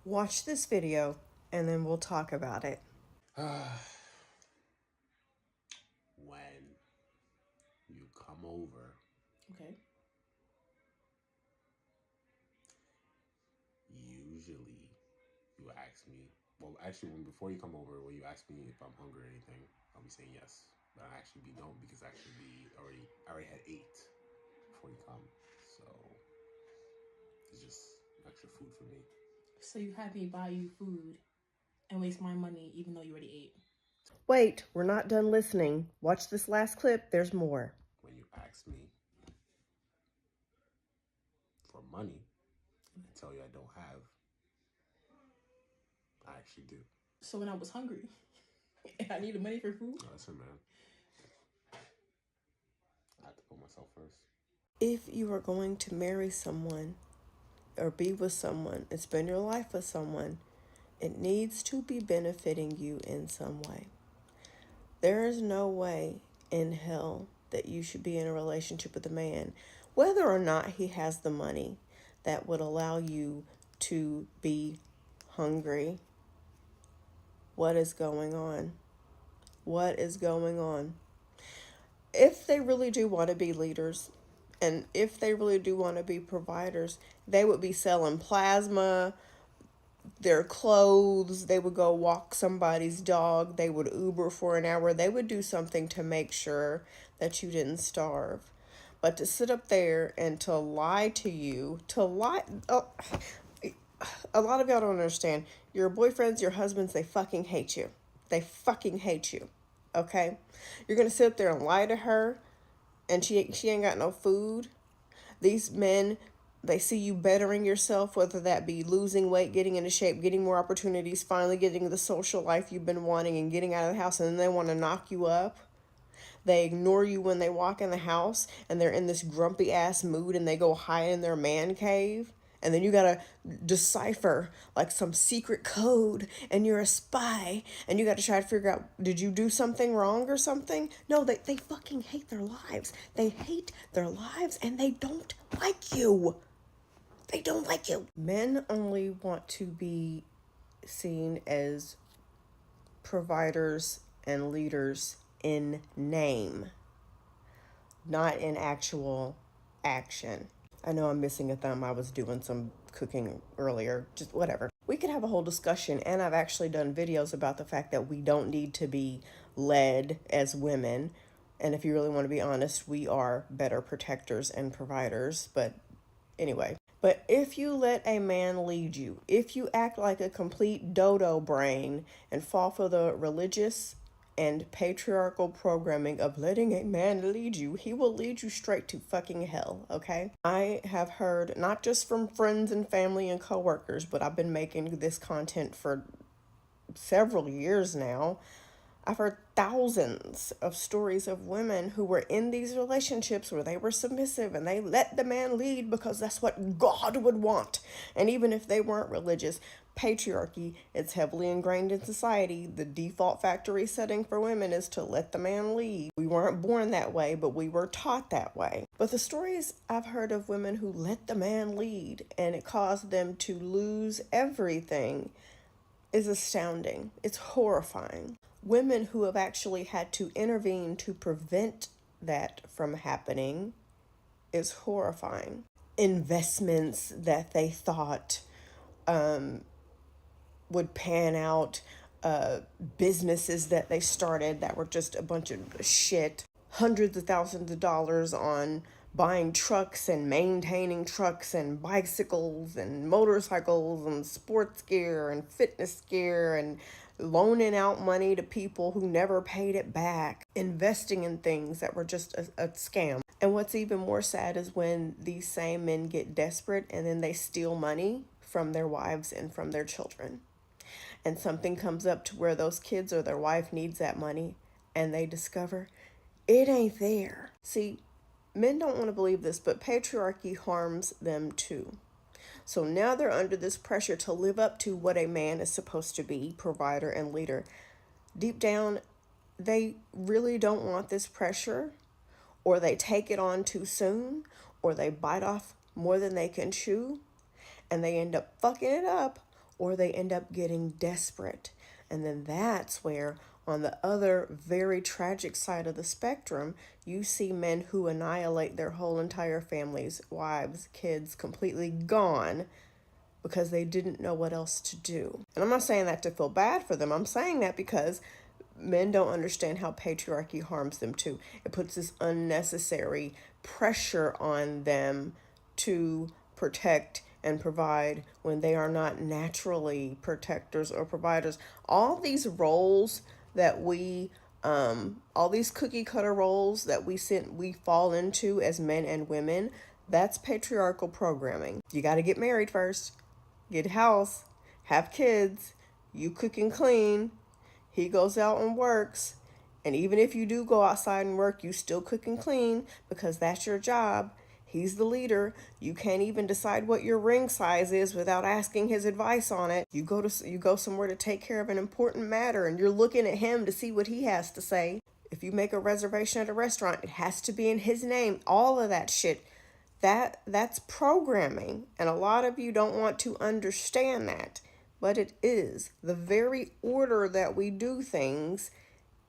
Watch this video and then we'll talk about it. When you come over, Okay. usually you ask me. Well, actually, before you come over, when you ask me if I'm hungry or anything, I'll be saying yes. But I actually be don't because actually I already had ate before you come, so it's just extra food for me. So you had me buy you food and waste my money even though you already ate. Wait, we're not done listening. Watch this last clip, there's more. When you ask me for money and tell you I don't have, I actually do. So when I was hungry and I needed money for food. Listen, man, I have to put myself first. If you are going to marry someone or be with someone and spend your life with someone, it needs to be benefiting you in some way. There is no way in hell that you should be in a relationship with a man, whether or not he has the money, that would allow you to be hungry. What is going on? What is going on? If they really do want to be leaders, and if they really do want to be providers, they would be selling plasma, their clothes, they would go walk somebody's dog, they would Uber for an hour, they would do something to make sure that you didn't starve. But to sit up there and to lie to you, a lot of y'all don't understand. Your boyfriends, your husbands, they fucking hate you. They fucking hate you. Okay? You're gonna sit up there and lie to her and she ain't got no food. These men, they see you bettering yourself, whether that be losing weight, getting into shape, getting more opportunities, finally getting the social life you've been wanting and getting out of the house, and then they want to knock you up. They ignore you when they walk in the house and they're in this grumpy ass mood and they go hide in their man cave. And then you gotta decipher like some secret code and you're a spy and you gotta try to figure out, did you do something wrong or something? No, they fucking hate their lives. They hate their lives and they don't like you. They don't like you. Men only want to be seen as providers and leaders in name, not in actual action. I know I'm missing a thumb. I was doing some cooking earlier, just whatever. We could have a whole discussion, and I've actually done videos about the fact that we don't need to be led as women. And if you really want to be honest, we are better protectors and providers. But anyway, but if you let a man lead you, if you act like a complete dodo brain and fall for the religious and patriarchal programming of letting a man lead you, he will lead you straight to fucking hell, okay? I have heard, not just from friends and family and coworkers, but I've been making this content for several years now. I've heard thousands of stories of women who were in these relationships where they were submissive and they let the man lead because that's what God would want. And even if they weren't religious, patriarchy, it's heavily ingrained in society. The default factory setting for women is to let the man lead. We weren't born that way, but we were taught that way. But the stories I've heard of women who let the man lead and it caused them to lose everything is astounding. It's horrifying. Women who have actually had to intervene to prevent that from happening is horrifying. Investments that they thought would pan out, businesses that they started that were just a bunch of shit, hundreds of thousands of dollars on buying trucks and maintaining trucks and bicycles and motorcycles and sports gear and fitness gear and loaning out money to people who never paid it back, investing in things that were just a scam. And what's even more sad is when these same men get desperate and then they steal money from their wives and from their children. And something comes up to where those kids or their wife needs that money and they discover it ain't there. See, men don't want to believe this, but patriarchy harms them too. So now they're under this pressure to live up to what a man is supposed to be, provider and leader. Deep down, they really don't want this pressure, or they take it on too soon, or they bite off more than they can chew, and they end up fucking it up, or they end up getting desperate. And then that's where, on the other very tragic side of the spectrum, you see men who annihilate their whole entire families, wives, kids, completely gone because they didn't know what else to do. And I'm not saying that to feel bad for them. I'm saying that because men don't understand how patriarchy harms them too. It puts this unnecessary pressure on them to protect and provide when they are not naturally protectors or providers. All these roles that all these cookie cutter roles that we fall into as men and women, that's patriarchal programming. You got to get married first, get a house, have kids, you cook and clean, he goes out and works. And even if you do go outside and work, you still cook and clean because that's your job. He's the leader. You can't even decide what your ring size is without asking his advice on it. You go somewhere to take care of an important matter and you're looking at him to see what he has to say. If you make a reservation at a restaurant, it has to be in his name. All of that shit. That's programming. And a lot of you don't want to understand that. But it is. The very order that we do things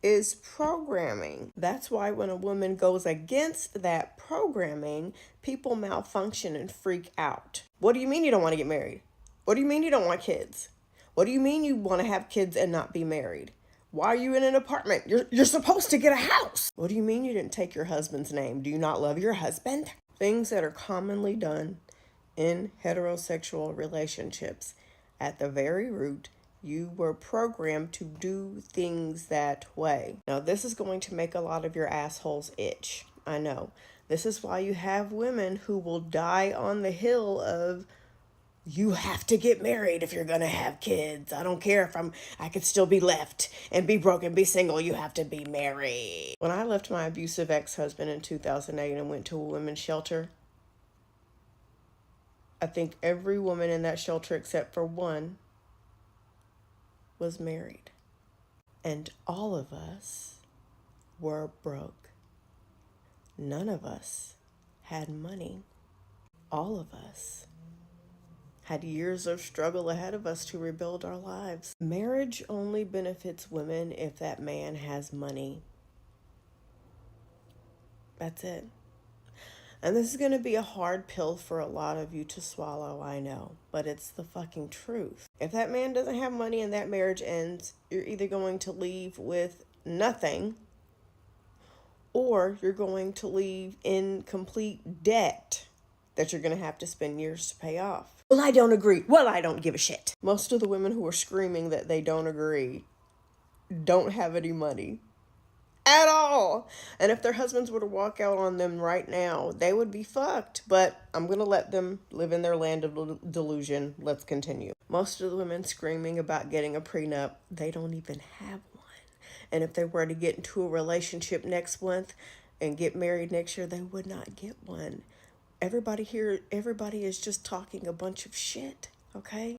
is programming. That's why when a woman goes against that programming, people malfunction and freak out. What do you mean you don't want to get married? What do you mean you don't want kids? What do you mean you want to have kids and not be married? Why are you in an apartment? You're supposed to get a house. What do you mean you didn't take your husband's name? Do you not love your husband? Things that are commonly done in heterosexual relationships. At the very root, you were programmed to do things that way. Now, this is going to make a lot of your assholes itch. I know. This is why you have women who will die on the hill of, you have to get married if you're going to have kids. I don't care if I could still be left and be broke and be single. You have to be married. When I left my abusive ex-husband in 2008 and went to a women's shelter, I think every woman in that shelter except for one was married. And all of us were broke. None of us had money. All of us had years of struggle ahead of us to rebuild our lives. Marriage only benefits women if that man has money. That's it. And this is going to be a hard pill for a lot of you to swallow, I know. But it's the fucking truth. If that man doesn't have money and that marriage ends, you're either going to leave with nothing, or you're going to leave in complete debt that you're going to have to spend years to pay off. Well, I don't agree. Well, I don't give a shit. Most of the women who are screaming that they don't agree don't have any money. At all. And if their husbands were to walk out on them right now, they would be fucked. But I'm going to let them live in their land of delusion. Let's continue. Most of the women screaming about getting a prenup, they don't even have one. And if they were to get into a relationship next month and get married next year, they would not get one. Everybody is just talking a bunch of shit, okay?